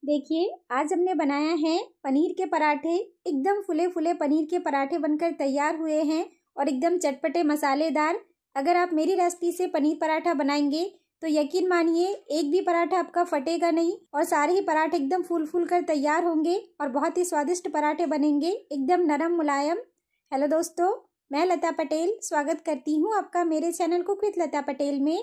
देखिए, आज हमने बनाया है पनीर के पराठे। एकदम फुले फुले पनीर के पराठे बनकर तैयार हुए हैं और एकदम चटपटे मसालेदार। अगर आप मेरी रेसिपी से पनीर पराठा बनाएंगे तो यकीन मानिए एक भी पराठा आपका फटेगा नहीं और सारे ही पराठे एकदम फूल फूल कर तैयार होंगे और बहुत ही स्वादिष्ट पराठे बनेंगे, एकदम नरम मुलायम। हेलो दोस्तों, मैं लता पटेल स्वागत करती हूँ आपका मेरे चैनल कुक विद लता पटेल में।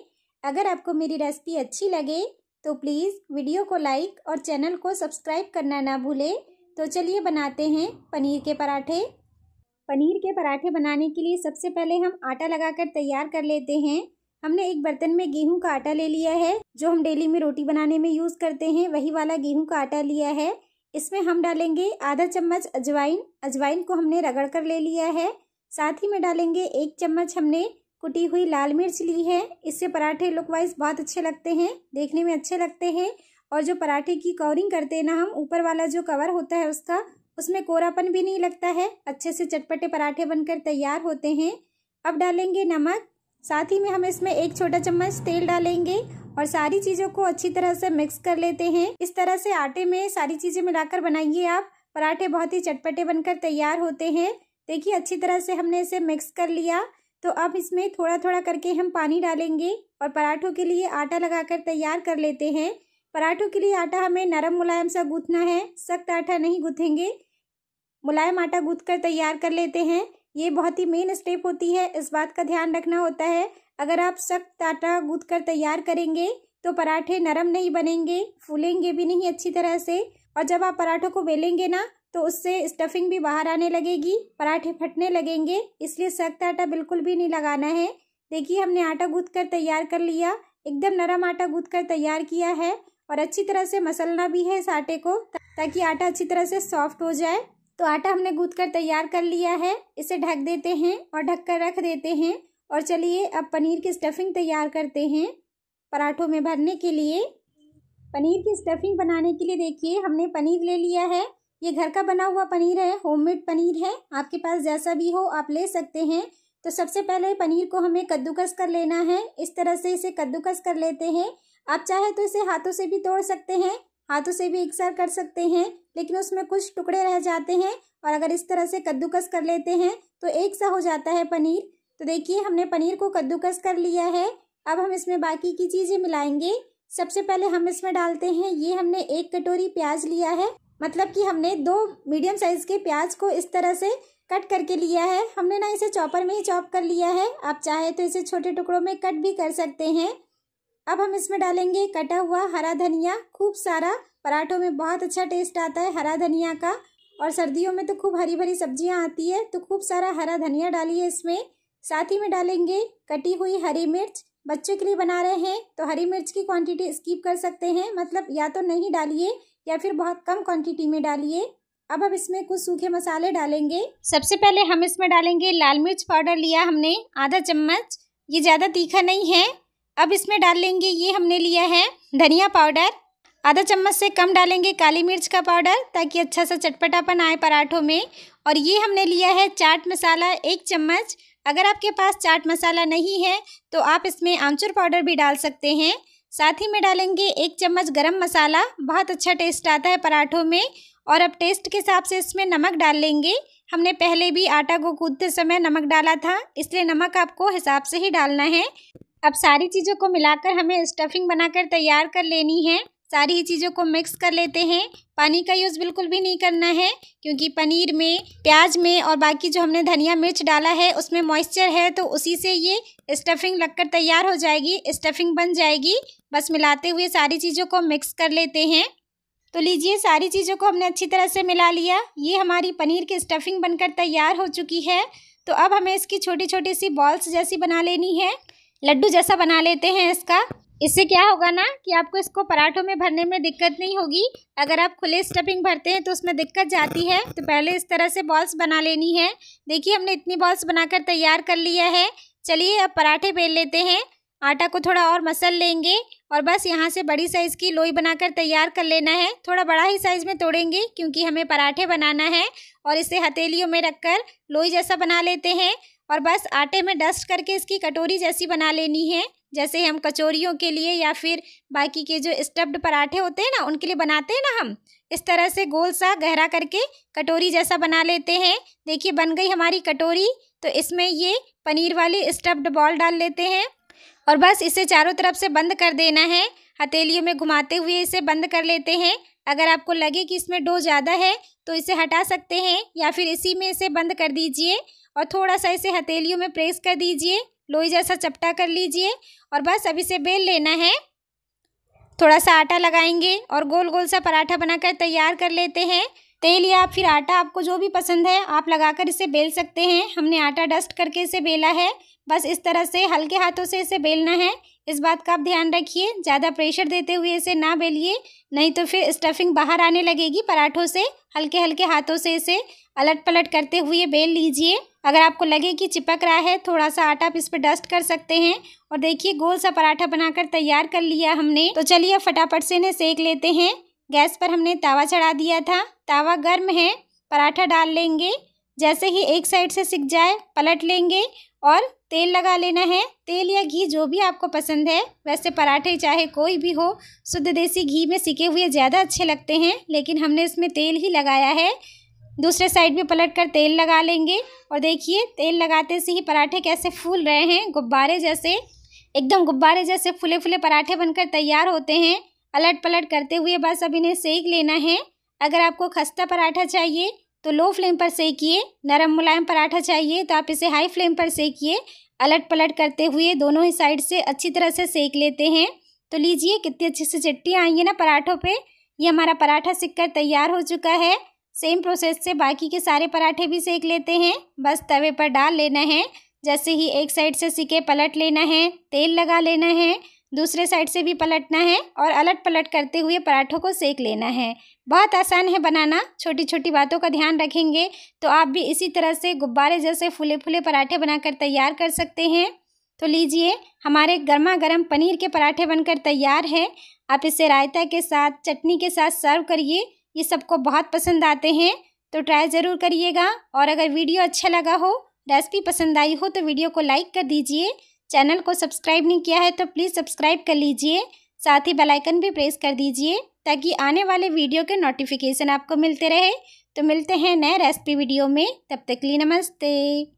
अगर आपको मेरी रेसिपी अच्छी लगे तो प्लीज़ वीडियो को लाइक और चैनल को सब्सक्राइब करना ना भूलें। तो चलिए बनाते हैं पनीर के पराठे। पनीर के पराठे बनाने के लिए सबसे पहले हम आटा लगाकर तैयार कर लेते हैं। हमने एक बर्तन में गेहूं का आटा ले लिया है, जो हम डेली में रोटी बनाने में यूज़ करते हैं, वही वाला गेहूं का आटा लिया है। इसमें हम डालेंगे आधा चम्मच अजवाइन। अजवाइन को हमने रगड़ कर ले लिया है। साथ ही में डालेंगे 1 चम्मच हमने कुटी हुई लाल मिर्च ली है। इससे पराठे लुक वाइज बहुत अच्छे लगते हैं, देखने में अच्छे लगते हैं। और जो पराठे की कवरिंग करते हैं ना हम, ऊपर वाला जो कवर होता है उसका, उसमें कोरापन भी नहीं लगता है, अच्छे से चटपटे पराठे बनकर तैयार होते हैं। अब डालेंगे नमक। साथ ही में हम इसमें 1 छोटा चम्मच तेल डालेंगे और सारी चीज़ों को अच्छी तरह से मिक्स कर लेते हैं। इस तरह से आटे में सारी चीज़ें मिलाकर बनाइए आप, पराठे बहुत ही चटपटे बनकर तैयार होते हैं। देखिए, अच्छी तरह से हमने इसे मिक्स कर लिया। तो अब इसमें थोड़ा थोड़ा करके हम पानी डालेंगे और पराठों के लिए आटा लगाकर तैयार कर लेते हैं। पराठों के लिए आटा हमें नरम मुलायम सा गूंथना है, सख्त आटा नहीं गूंथेंगे, मुलायम आटा गूंथ कर तैयार कर लेते हैं। ये बहुत ही मेन स्टेप होती है, इस बात का ध्यान रखना होता है। अगर आप सख्त आटा गूंथ कर तैयार करेंगे तो पराठे नरम नहीं बनेंगे, फूलेंगे भी नहीं अच्छी तरह से। और जब आप पराठों को बेलेंगे ना तो उससे स्टफिंग भी बाहर आने लगेगी, पराठे फटने लगेंगे, इसलिए सख्त आटा बिल्कुल भी नहीं लगाना है। देखिए, हमने आटा गूंथ कर तैयार कर लिया, एकदम नरम आटा गूंथ कर तैयार किया है और अच्छी तरह से मसलना भी है इस आटे को, ताकि आटा अच्छी तरह से सॉफ्ट हो जाए। तो आटा हमने गूंथ कर तैयार कर लिया है, इसे ढक देते हैं और ढक कर रख देते हैं। और चलिए अब पनीर की स्टफिंग तैयार करते हैं पराठों में भरने के लिए। पनीर की स्टफिंग बनाने के लिए देखिए, हमने पनीर ले लिया है। ये घर का बना हुआ पनीर है, होममेड पनीर है, आपके पास जैसा भी हो आप ले सकते हैं। तो सबसे पहले पनीर को हमें कद्दूकस कर लेना है। इस तरह से इसे कद्दूकस कर लेते हैं। आप चाहे तो इसे हाथों से भी तोड़ सकते हैं, हाथों से भी इकसार कर सकते हैं, लेकिन उसमें कुछ टुकड़े रह जाते हैं। और अगर इस तरह से कद्दूकस कर लेते हैं तो एक सा हो जाता है पनीर। तो देखिए, हमने पनीर को कद्दूकस कर लिया है। अब हम इसमें बाकी की चीज़ें मिलाएंगे। सबसे पहले हम इसमें डालते हैं, ये हमने 1 कटोरी प्याज लिया है, मतलब कि हमने 2 मीडियम साइज के प्याज को इस तरह से कट करके लिया है। हमने ना इसे चॉपर में ही चॉप कर लिया है, आप चाहे तो इसे छोटे टुकड़ों में कट भी कर सकते हैं। अब हम इसमें डालेंगे कटा हुआ हरा धनिया, खूब सारा। पराठों में बहुत अच्छा टेस्ट आता है हरा धनिया का, और सर्दियों में तो खूब हरी भरी सब्जियां आती है, तो खूब सारा हरा धनिया डालिए इसमें। साथ ही में डालेंगे कटी हुई हरी मिर्च। बच्चों के लिए बना रहे हैं तो हरी मिर्च की क्वांटिटी स्किप कर सकते हैं, मतलब या तो नहीं डालिए या फिर बहुत कम क्वांटिटी में डालिए। अब हम इसमें कुछ सूखे मसाले डालेंगे। सबसे पहले हम इसमें डालेंगे लाल मिर्च पाउडर, लिया हमने आधा चम्मच, ये ज़्यादा तीखा नहीं है। अब इसमें डाल लेंगे, ये हमने लिया है धनिया पाउडर, आधा चम्मच से कम डालेंगे काली मिर्च का पाउडर, ताकि अच्छा सा चटपटापन आए पराठों में। और ये हमने लिया है चाट मसाला 1 चम्मच। अगर आपके पास चाट मसाला नहीं है तो आप इसमें आमचूर पाउडर भी डाल सकते हैं। साथ ही में डालेंगे 1 चम्मच गरम मसाला, बहुत अच्छा टेस्ट आता है पराठों में। और अब टेस्ट के हिसाब से इसमें नमक डाल लेंगे। हमने पहले भी आटा को गूंथते समय नमक डाला था, इसलिए नमक आपको हिसाब से ही डालना है। अब सारी चीज़ों को मिलाकर हमें स्टफिंग बनाकर तैयार कर लेनी है। सारी ही चीज़ों को मिक्स कर लेते हैं। पानी का यूज़ बिल्कुल भी नहीं करना है, क्योंकि पनीर में, प्याज में और बाकी जो हमने धनिया मिर्च डाला है उसमें मॉइस्चर है, तो उसी से ये स्टफिंग लगकर तैयार हो जाएगी, स्टफिंग बन जाएगी। बस मिलाते हुए सारी चीज़ों को मिक्स कर लेते हैं। तो लीजिए, सारी चीज़ों को हमने अच्छी तरह से मिला लिया। ये हमारी पनीर की स्टफिंग बनकर तैयार हो चुकी है। तो अब हमें इसकी छोटी छोटी सी बॉल्स जैसी बना लेनी है, लड्डू जैसा बना लेते हैं इसका। इससे क्या होगा ना कि आपको इसको पराठों में भरने में दिक्कत नहीं होगी। अगर आप खुले स्टफिंग भरते हैं तो उसमें दिक्कत जाती है, तो पहले इस तरह से बॉल्स बना लेनी है। देखिए, हमने इतनी बॉल्स बनाकर तैयार कर लिया है। चलिए अब पराठे बेल लेते हैं। आटा को थोड़ा और मसल लेंगे और बस यहाँ से बड़ी साइज़ की लोई बनाकर तैयार कर लेना है। थोड़ा बड़ा ही साइज़ में तोड़ेंगे, क्योंकि हमें पराठे बनाना है। और इसे हथेलियों में रखकर लोई जैसा बना लेते हैं और बस आटे में डस्ट करके इसकी कटोरी जैसी बना लेनी है। जैसे हम कचौरियों के लिए या फिर बाकी के जो स्टफ्ड पराठे होते हैं ना उनके लिए बनाते हैं ना, हम इस तरह से गोल सा गहरा करके कटोरी जैसा बना लेते हैं। देखिए बन गई हमारी कटोरी। तो इसमें ये पनीर वाली स्टफ्ड बॉल डाल लेते हैं और बस इसे चारों तरफ से बंद कर देना है। हथेलियों में घुमाते हुए इसे बंद कर लेते हैं। अगर आपको लगे कि इसमें डो ज़्यादा है तो इसे हटा सकते हैं या फिर इसी में इसे बंद कर दीजिए और थोड़ा सा इसे हथेलियों में प्रेस कर दीजिए, लोई जैसा चपटा कर लीजिए और बस अब इसे बेल लेना है। थोड़ा सा आटा लगाएंगे और गोल गोल सा पराठा बनाकर तैयार कर लेते हैं। तेल या फिर आटा आपको जो भी पसंद है आप लगाकर इसे बेल सकते हैं। हमने आटा डस्ट करके इसे बेला है। बस इस तरह से हल्के हाथों से इसे बेलना है। इस बात का आप ध्यान रखिए, ज़्यादा प्रेशर देते हुए इसे ना बेलिए, नहीं तो फिर स्टफिंग बाहर आने लगेगी पराठों से। हल्के हल्के हाथों से इसे अलट पलट करते हुए बेल लीजिए। अगर आपको लगे कि चिपक रहा है थोड़ा सा आटा आप इस पर डस्ट कर सकते हैं। और देखिए गोल सा पराठा बनाकर तैयार कर लिया हमने। तो चलिए अब फटाफट से इन्हें सेक लेते हैं। गैस पर हमने तवा चढ़ा दिया था, तवा गर्म है, पराठा डाल लेंगे। जैसे ही एक साइड से सिक जाए पलट लेंगे और तेल लगा लेना है। तेल या घी जो भी आपको पसंद है, वैसे पराठे चाहे कोई भी हो शुद्ध देसी घी में सिके हुए ज़्यादा अच्छे लगते हैं, लेकिन हमने इसमें तेल ही लगाया है। दूसरे साइड भी पलट कर तेल लगा लेंगे और देखिए तेल लगाते से ही पराठे कैसे फूल रहे हैं, गुब्बारे जैसे, एकदम गुब्बारे जैसे फूले फूले पराठे बनकर तैयार होते हैं। अलट पलट करते हुए बस अब इन्हें सेक लेना है। अगर आपको खस्ता पराठा चाहिए तो लो फ्लेम पर सेकिए, नरम मुलायम पराठा चाहिए तो आप इसे हाई फ्लेम पर सेकिए। अलट पलट करते हुए दोनों ही साइड से अच्छी तरह से सेक लेते हैं। तो लीजिए कितनी अच्छी सी चिट्टियाँ आई है ना पराठों पे। ये हमारा पराठा सिक कर तैयार हो चुका है। सेम प्रोसेस से बाकी के सारे पराठे भी सेक लेते हैं। बस तवे पर डाल लेना है, जैसे ही एक साइड से सिके पलट लेना है, तेल लगा लेना है, दूसरे साइड से भी पलटना है और अलट पलट करते हुए पराठों को सेक लेना है। बहुत आसान है बनाना, छोटी छोटी बातों का ध्यान रखेंगे तो आप भी इसी तरह से गुब्बारे जैसे फूले फूले पराठे बनाकर तैयार कर सकते हैं। तो लीजिए हमारे गर्मा गर्म पनीर के पराठे बनकर तैयार है। आप इसे रायता के साथ, चटनी के साथ सर्व करिए, ये सबको बहुत पसंद आते हैं। तो ट्राई ज़रूर करिएगा। और अगर वीडियो अच्छा लगा हो, रेसिपी पसंद आई हो तो वीडियो को लाइक कर दीजिए। चैनल को सब्सक्राइब नहीं किया है तो प्लीज़ सब्सक्राइब कर लीजिए। साथ ही बेल आइकन भी प्रेस कर दीजिए ताकि आने वाले वीडियो के नोटिफिकेशन आपको मिलते रहे। तो मिलते हैं नए रेसिपी वीडियो में, तब तक के लिए नमस्ते।